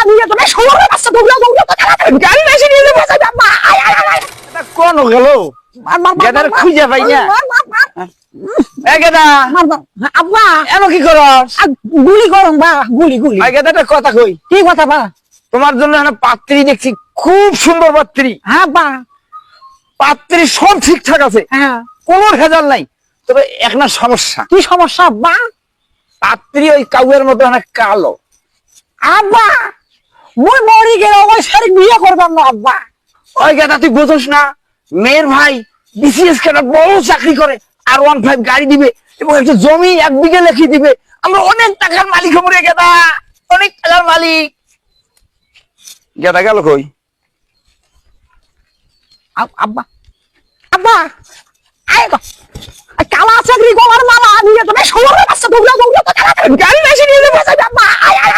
নিয়ে তুমি সময় বাচ্চা দৌড়াও দৌড়াও তো তাড়াতাড়ি গাড়ি এসে নিয়ে যাবে আব্বা আয় আয় আয় এটা কোন গেল গেদার খুঁজে পাই না এ গেদা আব্বা এনো কি করস গুলি করুন বা গুলি গুলি আই গেদাটা কথা কই কি কথা বা তোমার জন্য একটা পাত্রী দেখছি খুব সুন্দর পাত্রী হ্যাঁ বা পাত্রী সব ঠিকঠাক আছে হ্যাঁ কোনো ভেজাল নাই তবে একটা সমস্যা কি সমস্যা আব্বা পাত্রী ওই কাউয়ের মতো অনেক কালো আব্বা মুই মরি গেলে ওই সারি বিয়ে করবাম না আব্বা ওই গেদা তুই বোঝস না মেয়ের ভাই বিসিএস একটা বড় চাকরি করে আর 15 গাড়ি দিবে এবং একটা জমি 1 বিঘে লিখে দিবে আমরা অনেক টাকার মালিক হব রে গেদা অনেক টাকার মালিক গেদা গেল কই আব্বা আব্বা আয় গো কালা চাকরি গোলার মালা নিয়ে তুমি সময় বাচ্চা দৌড়াও দৌড়াও তো তাড়াতাড়ি গাড়ি এসে নিয়ে যাবে আব্বা আয় আয়